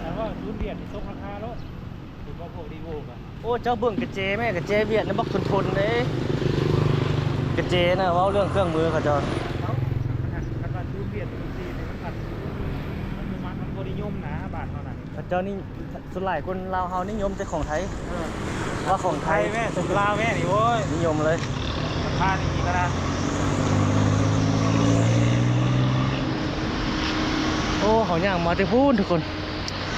S2: แต่ว่าชูนเบียดนี่ส่งราคารถถือว่าพวกดีโวกัน
S1: โอ้เจ้าเบิ่งกระเจแม่กระเจเวียดนะบักทนเด้กระเจนะเว้าเรื่องเครื่องมือเขาเจ้า
S2: แล้วกันว่าชูนเบียดเป็นสีนี่มันบริยมนะบาทเท่านั้น
S1: เขาเจ้านี่ส่วนหลายคนลาวเฮานิยมแต่ของไทยว่าของไทย
S2: แม่สุลาแม่นี่โว้ย
S1: นิยมเลย
S2: ราคานี่ก็ได้
S1: โอ้เขาย่างมาแต่พูนทุกคน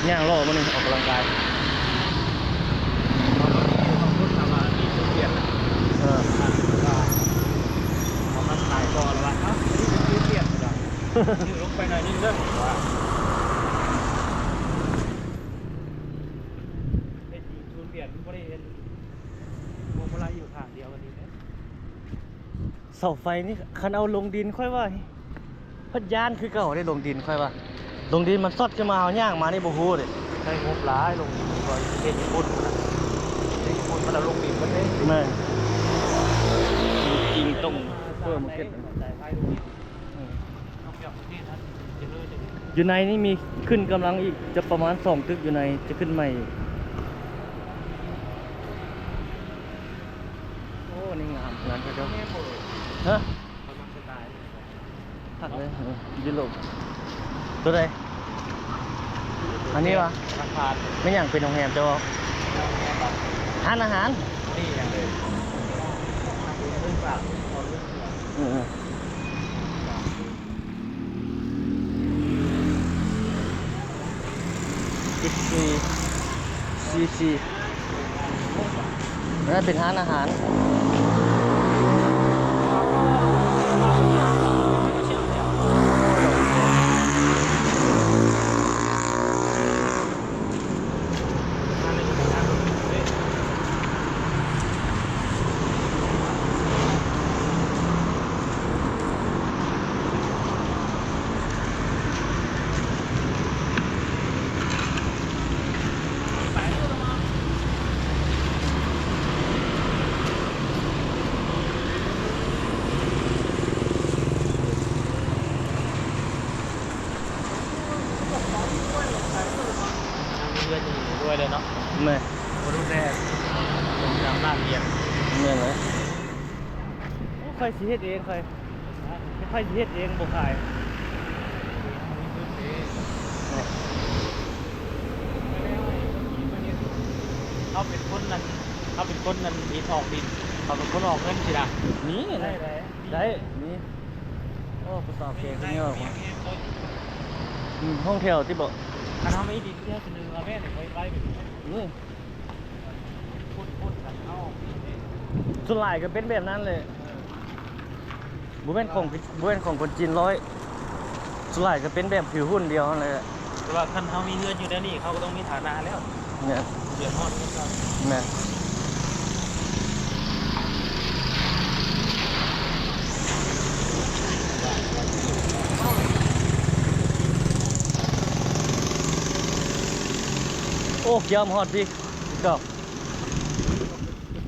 S1: ย่างรอมานี่ออกกำลังกาย
S2: ต้องพูดทำมาที่ชูนเบียด เอามันขายก่อนละครับนี่เป็นชื่อเปลี่ยนจ้ะนี่ลงไปหน่อยนี่เรื่องว่าไอ้จีชูนเปลี่ยนบริเวณพวงมาลัยอยู่ข้างเดียวกันนี้นะ
S1: เสาไฟนี่คันเอาลงดินค่อยว่าพัดยานคือเก่าได้ลงดินค่อยว่าลงดินมันซอดขึ้นมาเอาย่างมานี่บ่ฮู้เด้
S2: ใช้งบหลายลงก่อนเทญี่ปุ่นนะเทญี่ปุ่นมันเอาลงดินมันเอง
S1: แม่จริงต้องเพิ่มมาเก็ต
S2: แต่ไทยลงดินต้องเกี่ยวกับที่นั้นจะเลื่อนจะ
S1: อยู่ในนี่มีขึ้นกำลังอีกจะประมาณ2ตึกอยู่ในจะขึ้นใหม่โอ้นี่งามงานเขาเจ้า
S2: แม่โผล่
S1: ฮะ
S2: ประมาณสไตล์
S1: ผักเลยยุโรปตัวใดอันนี้วะ
S2: ราคา
S1: ไม่อย่างเป็นโรงแรมจะบอกร้านอาหาร
S2: นี่อย่างเลยเรื่องฝาก
S1: ซีนั่นเป็นร้านอาหาร
S2: เรือจะอยู่ด้วยเลยเนาะ
S1: เมื่อย
S2: รุ่นแรกผมจำหน้าเรียน
S1: เมื่อยเลยค่อยสิเฮ็ดเองค่อยสิเฮ็ดเองบ่ขาย
S2: เขาเป็นคนนั้นดินออกดินเขาเป็นคนออกเงินสินะ
S1: นี่ได้นี่โอ้ผู้สาวเก่งนี่ออกมาห้องแถวที่บอก
S2: ถ้าทำไม่ดินที่เขาเสนอมาแม่เนี่ยไว้เป็น
S1: นี่
S2: พูดกันเอา
S1: ส่วนหลายก็เป็นแบบนั้นเลยบุเป็นของคนจีนร้อยส่วนหลายก็เป็นแบบผิวหุ้นเดียวนั่นเลย
S2: แต่ว่าคันเขามีเงินอยู่แล้วนี่เขาก็ต้องมีฐานะแล้ว
S1: เนี่ย
S2: เดือดร้อนเหมือนกัน
S1: เนี่ยโอ้ยอมฮอดพี่ก็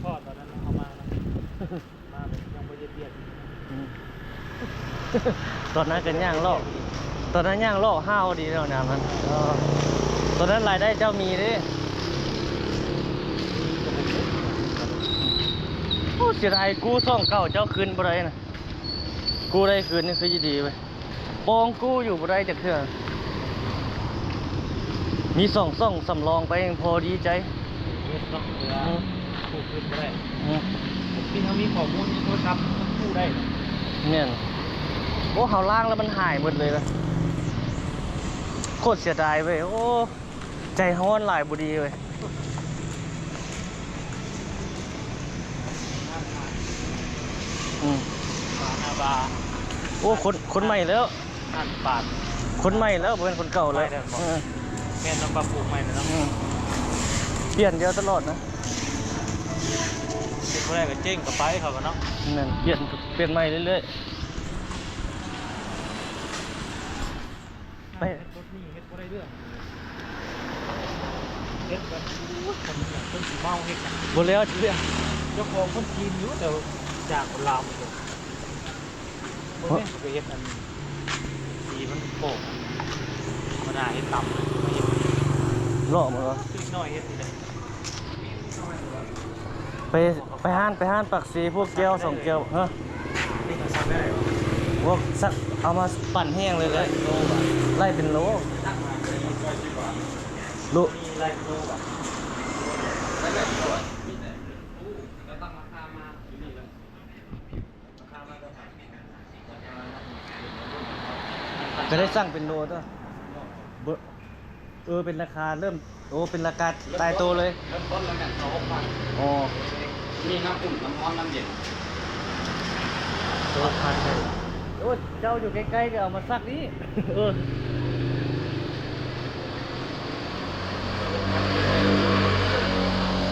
S2: พ่อตอนนั้นเขามาแบบยังไม่ได้เปลี่ยน
S1: ตอนนั้นกันย่างลอกตอนนั้นย่างลอกห้าวดีแล้วนะมันตอนนั้นรายได้เจ้ามีดิโอ้เสียดายกูซ่องเก่าเจ้าคืนบ่ได้นะกูได้คืนนี่คือจะดีไปปองกูอยู่บ่ได้จากเถื่อมีซ่องสำรองไปยังพอดีใจ
S2: เงินต้องเวลาถูกขึ้นก็ได้
S1: อืม
S2: ที่เขามีข้อมูลมีโทรศัพท์ต้องกู้ได้
S1: เนี่ยโอ้เขาล่างแล้วมันหายหมดเลยนะโคตรเสียดายเว้ยโอ้ใจฮ้อนหลายบุดีเว้ยอืม
S2: บา
S1: โอ้คนใหม่แล้ว
S2: บาท
S1: คนใหม่แล้วบ่เป็นคนเก่าเลย
S2: ใหม่แล้วบอก แม่นำปรับปรุงใหม่นะเนาะ
S1: เปลี่ยนเยอะตลอดนะ
S2: เป็นคนแรกก็เจ๊งกับไปเขากันเนาะ
S1: นั่นเปลี่ยนใหม่เรื่อยๆไป
S2: รถนี่เฮ็ดบ่ได้เรื่องเฮ็ดแบบคนอย่างคนสีเมาเฮ็ดนะ
S1: บ่แล้วเรื่อง
S2: เจ้าของคนจีนอยู่แต่จากคนลาวหมดเลยบ่แม่นไปเฮ็ดอันสีมันโป่งมันน่าเฮ็ดต่ำเลยมาเฮ็ด
S1: หลอกมาเหรอ
S2: นิดหน่อยเฮ็ดนี่แหละ
S1: ไปห้านปักสีพวกแก้ว2แก้วฮะ
S2: นี่ก็ซักได้หรอ
S1: พวกสักเอามาปั่นแห้งเลยเลย
S2: โลบาท
S1: ไล่เป็นโล โล
S2: มีไรโลบาท
S1: จะได้สั่งเป็นโลตัวเป็นราคาเริ่มเป็นราคาตายตัวเลย
S3: เริ่มต้นแล้วเนี่ยเรา6,000
S1: อ๋อ
S3: มีน้ำอุ่นน้ำร้อนน้ำเย็น
S2: ตัวพันเลย
S1: โอ้เจ้าอยู่ใกล้ๆก็เอามาซักนี่
S3: เ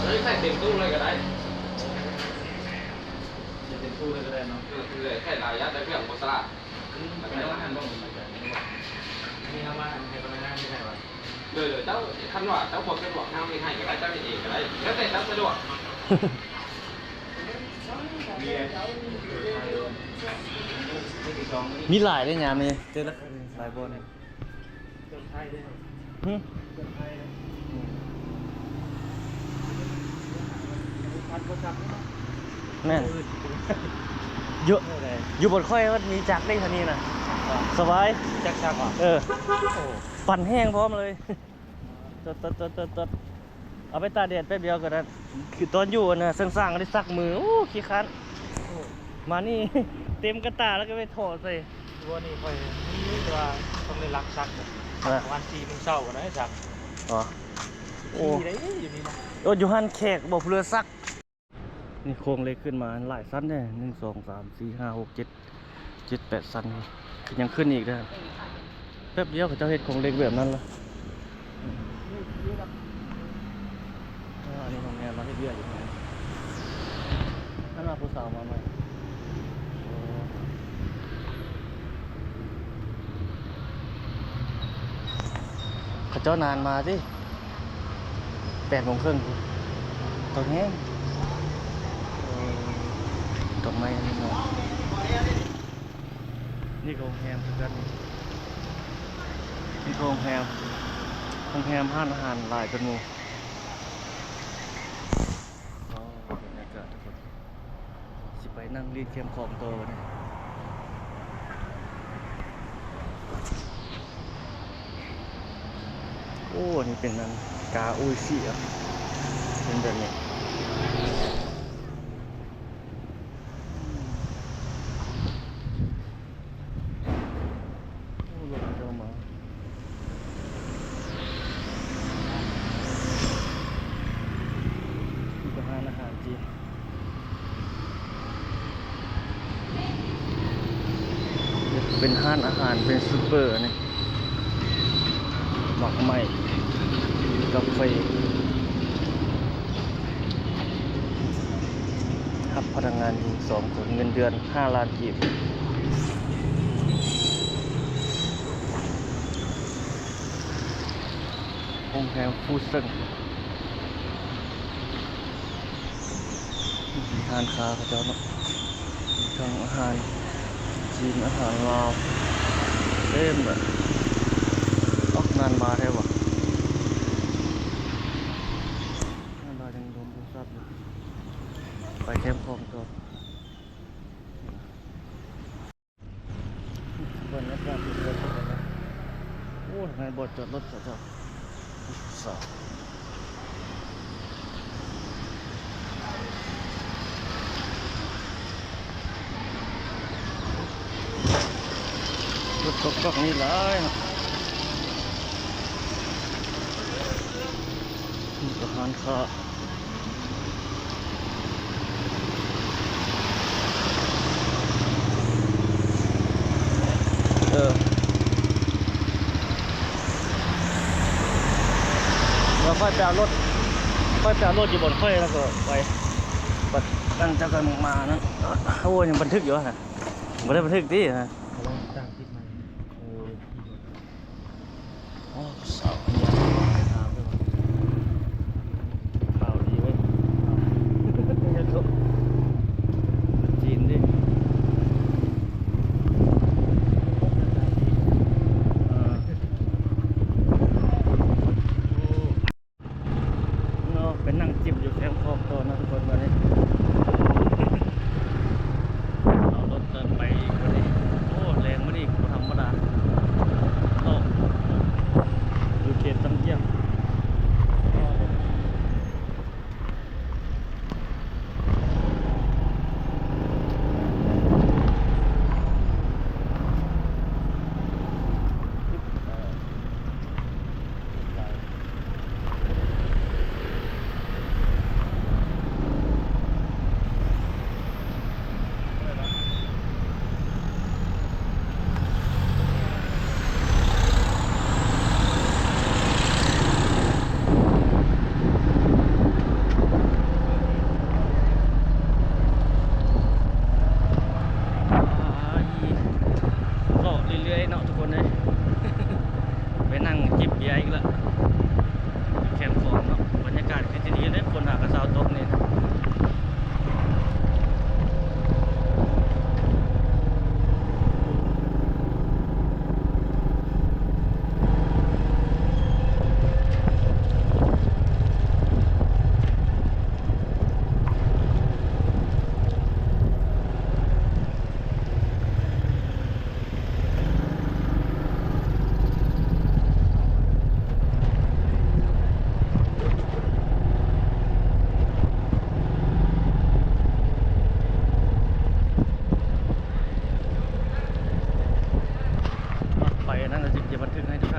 S3: ฮ้ยใส่เต็มตู้เลยก็ได้
S2: เต็มตู้เลยก็ได้เนาะ
S3: คือแค่ลายยัดแต่เพื่อนโฆษณาแล้วก็ได้หันบ้าง
S2: นี่ทำมาให้พนักงานที่ไหนวะ
S3: เดี๋ยวเจ้าคันว่าเจ้าความสะดวกทางไม่ให้ก็ได้เจ้าเองก็ได้แล้วแต่เจ้าสะดวก
S1: มีหลายได้ยามนี่เจอแล้วหลายบอล
S2: เครื่องไทยด้วย
S1: หึ
S2: เครื่องไทยพันโทรศัพท์เนาะ
S1: แม่น เยอะ
S2: เลย
S1: อยู่บนค่อยมันมีจักรได้ทันนี้นะสบาย
S2: จักจักอ่ะ
S1: เออ
S2: โอ้
S1: ปั่นแห้งพร้อมเลย ตดเอาไปตากแดดแป๊บเดียวก็ได้คือตอนอยู่นะสร้างๆก็ได้ซักมือโอ้ขี้คันมานี่ เต็มกระตาแล้วก็ไปถอดใส่
S2: ตัวนี้ค่อยนี่ว่าต้องได้รักซักประมาณ4 โมงเช้าก็ได้ซัก
S1: อ๋อโอ้
S2: ขี่ได้อยู่นี่นะ
S1: โอ้อยู่หันแขกบอกเรือซักนี่โครงเล็กขึ้นมาหลายสั้นเนี่ย1 2 3 4 5 6 7 7 8 สั้นคือยังขึ้นอีกนะแป๊บเดียวเขาเจ้าเฮ็ดโครงเล็กแบบนั้นละอันนี้ของแม่มาเฮ็ดเบี้ยอยู่ไหนนั่นมาผู้สาวมาใหม่เขาเจ้านานมาสิ8 โมงครึ่งตอนนี้ตรงไม้นี่เนาะนี่โรงแรมคือกันนี่โรงแรมห้านอาหารหลายเป็นหมู่บรรยากาศทุกคนสิไปนั่งรีดเข้มของโตวะเนี่ยโอ้นี่เป็นนั่นกาอุยชิอ่ะเป็นแบบนี้โอ้รถเจ้ามานี่ก็ห้านอาหารจีนเป็นห้านอาหารเป็นซูเปอร์นี่หมักไหม้กาแฟครับพนักงานอยู่2 คนเงินเดือน5 ล้านกีบโรงแรมฟูเซนมีร้านค้าเขาเจ้าเนาะมีทั้งอาหารจีนอาหารลาวเต็มเลยออกนานมาได้บ่นานมายังโดนผู้ทราบอยู่ไปแคมป์ของตัวบรรยากาศสุดยอดเลยนะโอ้ทำไมบดจอดรถเจ้าสาวรถตกนี่หลายนะนี่ก็ร้านค้าเราค่อยไปเอารถอยู่บนค่อยแล้วก็ไปบัดนั่งจะกันมานะโอ้ยังบันทึกอยู่ฮะไม่ได้บันทึกดิฮะ
S2: เขาลองจ้างคิดใหม่โอ้ย
S1: โอ้สาวเนี่ยข่าวดีเว้ยจีนดิเนาะเป็นนั่งจิบอยู่แคมป์คอกตัวนะทุกคนวันนี้เอารถเดินไปวันนี้โอ้แรงมาดิธรรมดาโอ้อยู่เขตตำเจียงก็เรื่อยๆเนาะทุกคนเลย ไปนั่งจิบเบียร์อีกแล้วแคมป์ของเนาะบรรยากาศคือดีเลยคนหากระเซาตกเนี่ย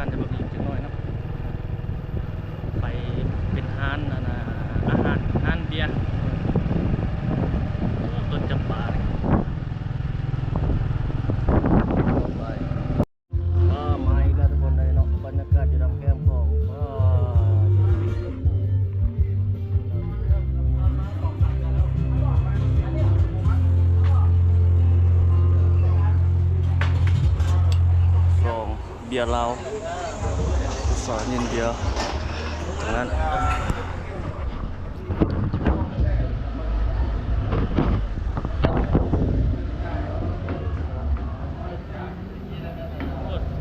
S1: านจะแบบนี้จังน้อยเนาะไปเป็นร้านอาหารร้านเบียร์ต้นจำปาเลยมาอีกแล้วทุกคนเลยเนาะบรรยากาศอยู่ลำแก้มของเบียร์เราสอนเย็นเบียร์ตรงนั้น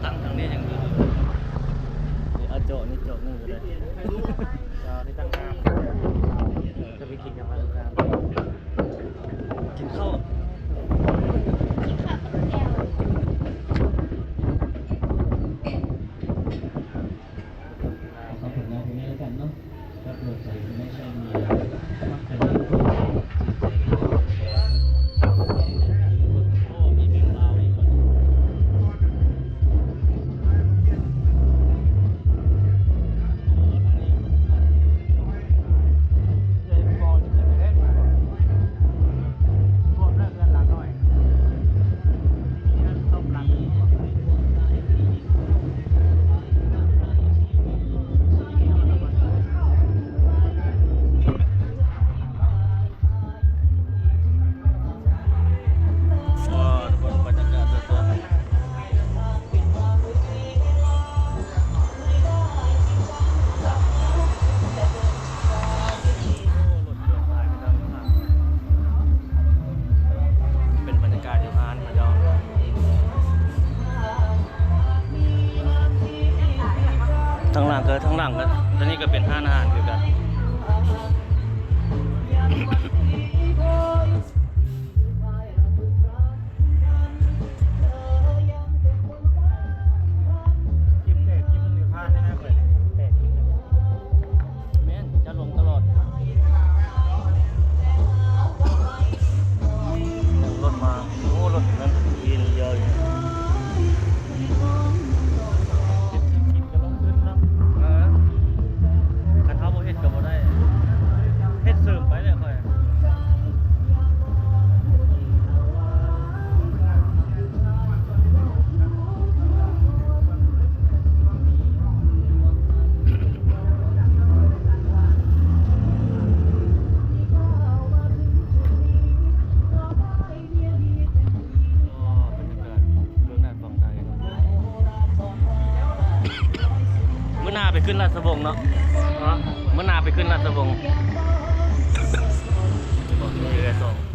S1: ตั้งทางนี้ยังดีนี่เอาโจนี่โจนึงก็ได้
S2: นี่ตั้งน้ำจะไปกินกันมาตั้งน้ำ
S1: กินข้าว
S5: เอาผลงานตรงนี้แล้วกันเนาะรับโหลดใส่ไม่ใช่มีมากกว่านี้
S1: โอ้มีเพลงลาวอีกคนบรรยากาศสดๆเป็นบรรยากาศอยู่ร้านพะเยาทั้งหลังก็ตอนนี้ก็เป็นห้านอาหารคือกันแม่นจะลงตลอดรถมาโอ้รถนั้นยืนเยอะอยู่คันเท้าโบเฮ็ดก็บ่ได้เฮ็ดเสริมไปเลยค่อยมื้อหน้าไปขึ้นราชวงศ์เนาะมื้อหน้าไปขึ้นราชวงศ์บอกนี่เลยส่ง